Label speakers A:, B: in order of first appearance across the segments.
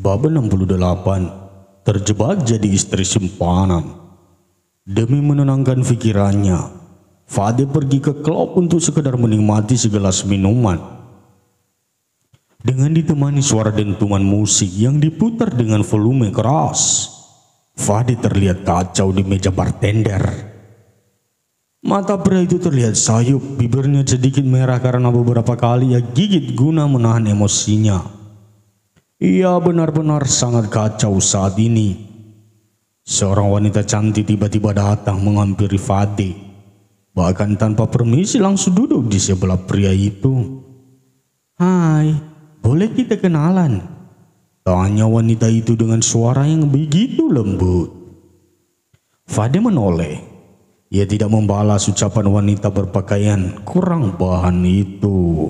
A: Bab 68. Terjebak jadi istri simpanan. Demi menenangkan pikirannya, Fade pergi ke klub untuk sekedar menikmati segelas minuman. Dengan ditemani suara dentuman musik yang diputar dengan volume keras, Fade terlihat kacau di meja bartender. Mata pria itu terlihat sayup, bibirnya sedikit merah karena beberapa kali ia gigit guna menahan emosinya. Ia benar-benar sangat kacau saat ini. Seorang wanita cantik tiba-tiba datang menghampiri Fade. Bahkan tanpa permisi langsung duduk di sebelah pria itu. "Hai, boleh kita kenalan?" tanya wanita itu dengan suara yang begitu lembut. Fade menoleh. Ia tidak membalas ucapan wanita berpakaian kurang bahan itu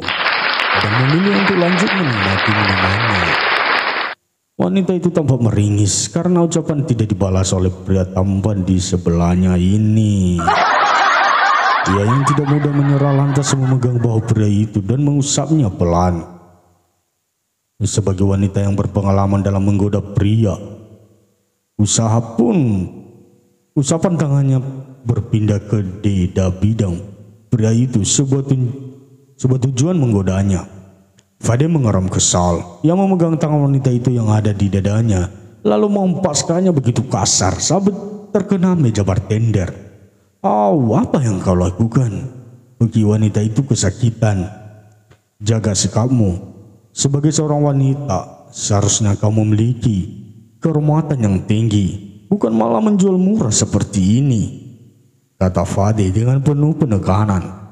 A: dan memilih untuk lanjut menikmati minumannya. Wanita itu tampak meringis karena ucapan tidak dibalas oleh pria tampan di sebelahnya ini. Ia yang tidak mudah menyerah lantas memegang bahu pria itu dan mengusapnya pelan. Sebagai wanita yang berpengalaman dalam menggoda pria, usapan tangannya berpindah ke dada bidang pria itu sebuah tujuan menggodanya. Fade mengeram kesal. Ia memegang tangan wanita itu yang ada di dadanya, lalu menghempaskannya begitu kasar sampai terkena meja bartender. "Oh, apa yang kau lakukan?" bagi wanita itu kesakitan. "Jaga sikapmu. Sebagai seorang wanita, seharusnya kau memiliki kehormatan yang tinggi, bukan malah menjual murah seperti ini," kata Fade dengan penuh penekanan.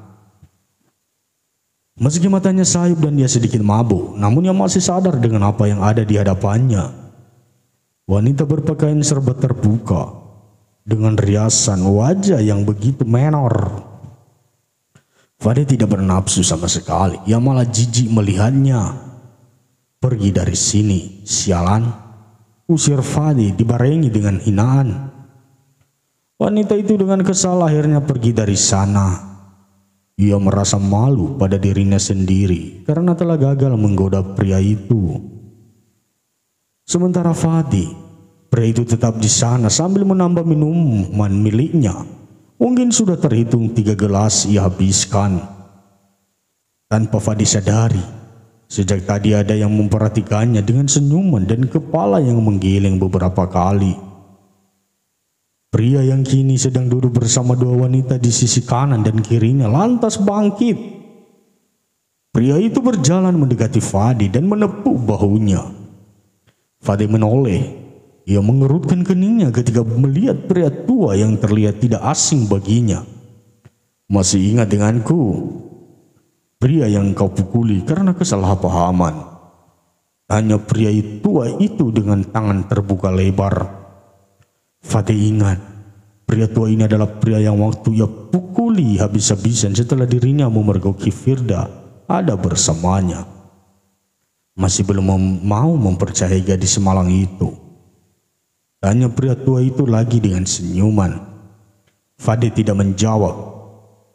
A: Meski matanya sayup dan dia sedikit mabuk, namun ia masih sadar dengan apa yang ada di hadapannya. Wanita berpakaian serba terbuka, dengan riasan wajah yang begitu menor. Fade tidak bernafsu sama sekali, ia malah jijik melihatnya. "Pergi dari sini, sialan," usir Fade dibarengi dengan hinaan. Wanita itu dengan kesal akhirnya pergi dari sana. Ia merasa malu pada dirinya sendiri karena telah gagal menggoda pria itu. Sementara Fade, pria itu tetap di sana sambil menambah minuman miliknya. Mungkin sudah terhitung 3 gelas ia habiskan. Tanpa Fade sadari, sejak tadi ada yang memperhatikannya dengan senyuman dan kepala yang menggeleng beberapa kali. Pria yang kini sedang duduk bersama dua wanita di sisi kanan dan kirinya lantas bangkit. Pria itu berjalan mendekati Fade dan menepuk bahunya. Fade menoleh. Ia mengerutkan keningnya ketika melihat pria tua yang terlihat tidak asing baginya. "Masih ingat denganku? Pria yang kau pukuli karena kesalahpahaman?" tanya pria tua itu dengan tangan terbuka lebar. Fade ingat, pria tua ini adalah pria yang waktu ia pukuli habis-habisan setelah dirinya memergoki Firda ada bersamanya. Masih belum mau mempercayai gadis semalang itu. Tanya pria tua itu lagi dengan senyuman. Fade tidak menjawab.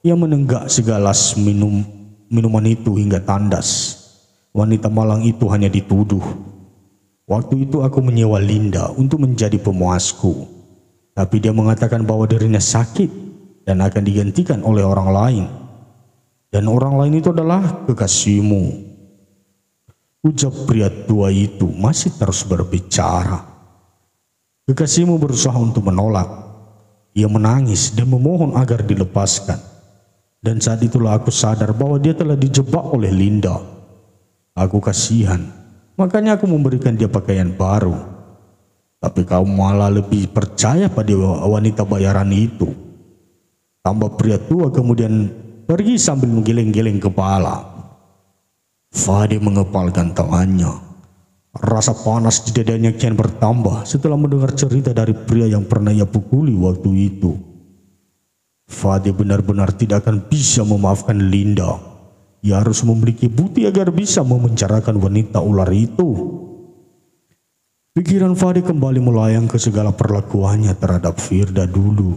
A: Ia menenggak segelas minuman itu hingga tandas. Wanita malang itu hanya dituduh. "Waktu itu aku menyewa Linda untuk menjadi pemuasku. Tapi dia mengatakan bahwa dirinya sakit dan akan digantikan oleh orang lain. Dan orang lain itu adalah kekasihmu," ucap pria tua itu masih terus berbicara. "Kekasihmu berusaha untuk menolak. Ia menangis dan memohon agar dilepaskan. Dan saat itulah aku sadar bahwa dia telah dijebak oleh Linda. Aku kasihan, makanya aku memberikan dia pakaian baru. Tapi kau malah lebih percaya pada wanita bayaran itu," tambah pria tua kemudian pergi sambil menggeleng-geleng kepala. Fade mengepalkan tangannya. Rasa panas di dadanya kian bertambah setelah mendengar cerita dari pria yang pernah ia pukuli waktu itu. Fade benar-benar tidak akan bisa memaafkan Linda. Ia harus memiliki bukti agar bisa memenjarakan wanita ular itu. Pikiran Fade kembali melayang ke segala perlakuannya terhadap Firda dulu.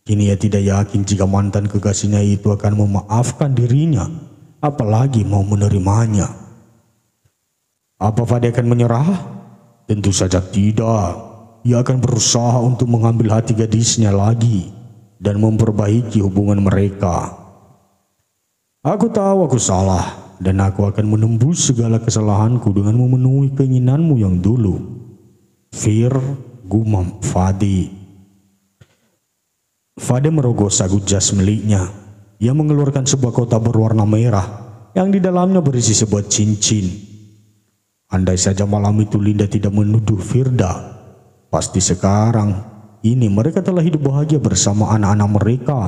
A: Kini ia tidak yakin jika mantan kekasihnya itu akan memaafkan dirinya, apalagi mau menerimanya. Apa Fade akan menyerah? Tentu saja tidak. Ia akan berusaha untuk mengambil hati gadisnya lagi dan memperbaiki hubungan mereka. Aku tahu aku salah dan aku akan menembus segala kesalahanku dengan memenuhi keinginanmu yang dulu. Fir, gumam Fadi. Fadi merogoh sagu jas miliknya. Ia mengeluarkan sebuah kotak berwarna merah yang di dalamnya berisi sebuah cincin. Andai saja malam itu Linda tidak menuduh Firda, pasti sekarang ini mereka telah hidup bahagia bersama anak-anak mereka.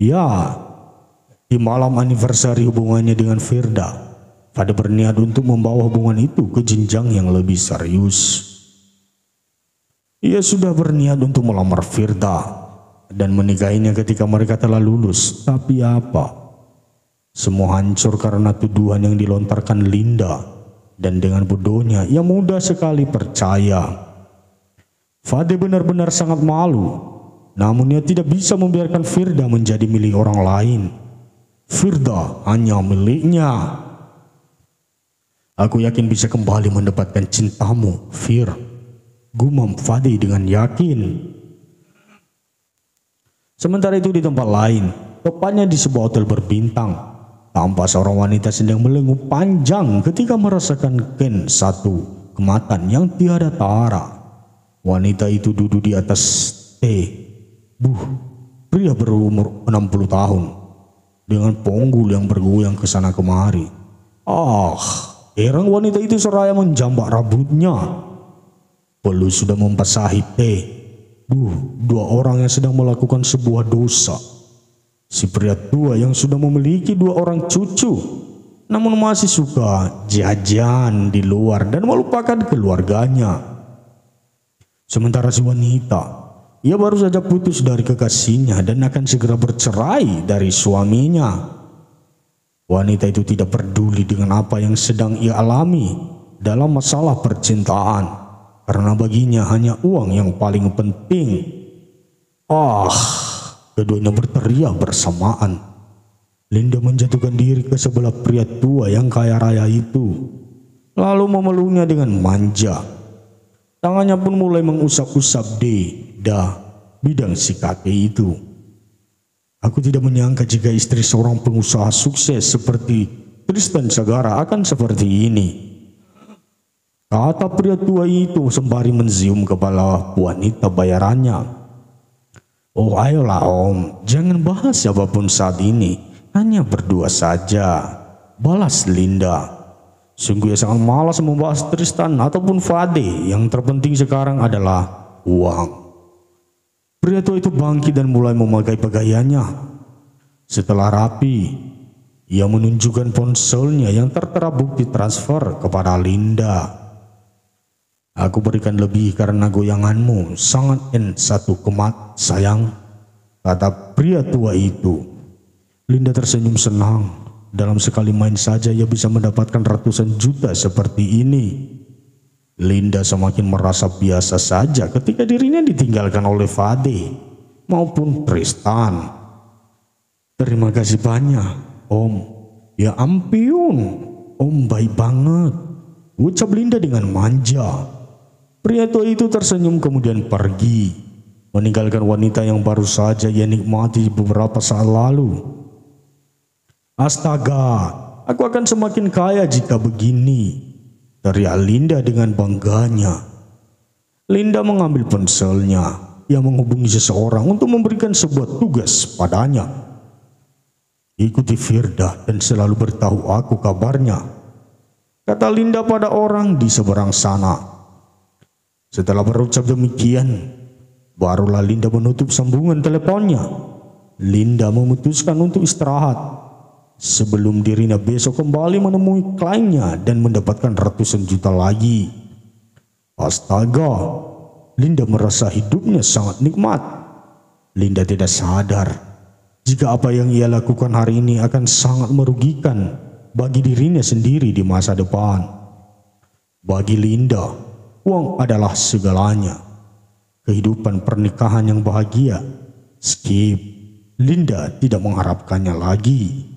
A: Ya, di malam anniversary hubungannya dengan Firda, Fadi berniat untuk membawa hubungan itu ke jenjang yang lebih serius. Ia sudah berniat untuk melamar Firda dan menikahinya ketika mereka telah lulus. Tapi apa? Semua hancur karena tuduhan yang dilontarkan Linda, dan dengan bodohnya ia mudah sekali percaya. Fadi benar-benar sangat malu, namun ia tidak bisa membiarkan Firda menjadi milik orang lain. Firda hanya miliknya. Aku yakin bisa kembali mendapatkan cintamu, Fir, gumam Fadi dengan yakin. Sementara itu di tempat lain, tepatnya di sebuah hotel berbintang, tampak seorang wanita sedang melengup panjang ketika merasakan satu kematan yang tiada tara. Wanita itu duduk di atas pria berumur 60 tahun dengan ponggul yang bergoyang ke sana kemari. Heran wanita itu seraya menjambak rambutnya. Perlu sudah membasahi teh. Dua orang yang sedang melakukan sebuah dosa. Si pria tua yang sudah memiliki 2 orang cucu, namun masih suka jajan di luar dan melupakan keluarganya. Sementara si wanita, ia baru saja putus dari kekasihnya dan akan segera bercerai dari suaminya. Wanita itu tidak peduli dengan apa yang sedang ia alami dalam masalah percintaan, karena baginya hanya uang yang paling penting. Keduanya berteriak bersamaan. Linda menjatuhkan diri ke sebelah pria tua yang kaya raya itu, lalu memeluknya dengan manja. Tangannya pun mulai mengusap-usap bidang si kakek itu. Aku tidak menyangka jika istri seorang pengusaha sukses seperti Tristan Sagara akan seperti ini, kata pria tua itu sembari menzium kepala wanita bayarannya. Ayolah om, jangan bahas siapapun saat ini, hanya berdua saja, balas Linda. Sungguh sangat malas membahas Tristan ataupun Fade, yang terpenting sekarang adalah uang. Pria tua itu bangkit dan mulai memakai pakaiannya. Setelah rapi, ia menunjukkan ponselnya yang tertera bukti transfer kepada Linda. Aku berikan lebih karena goyanganmu sangat satu kemat sayang, kata pria tua itu. Linda tersenyum senang. Dalam sekali main saja ia bisa mendapatkan ratusan juta seperti ini. Linda semakin merasa biasa saja ketika dirinya ditinggalkan oleh Fade maupun Tristan. Terima kasih banyak, Om. Ya ampun, Om baik banget, ucap Linda dengan manja. Pria tua itu tersenyum kemudian pergi, meninggalkan wanita yang baru saja ia nikmati beberapa saat lalu. Astaga, aku akan semakin kaya jika begini, teriak Linda dengan bangganya. Linda mengambil ponselnya. Ia menghubungi seseorang untuk memberikan sebuah tugas padanya. Ikuti Firda dan selalu beritahu aku kabarnya, kata Linda pada orang di seberang sana. Setelah berucap demikian, barulah Linda menutup sambungan teleponnya. Linda memutuskan untuk istirahat sebelum dirinya besok kembali menemui kliennya dan mendapatkan ratusan juta lagi. Astaga, Linda merasa hidupnya sangat nikmat. Linda tidak sadar jika apa yang ia lakukan hari ini akan sangat merugikan bagi dirinya sendiri di masa depan. Bagi Linda, uang adalah segalanya. Kehidupan pernikahan yang bahagia, skip. Linda tidak mengharapkannya lagi.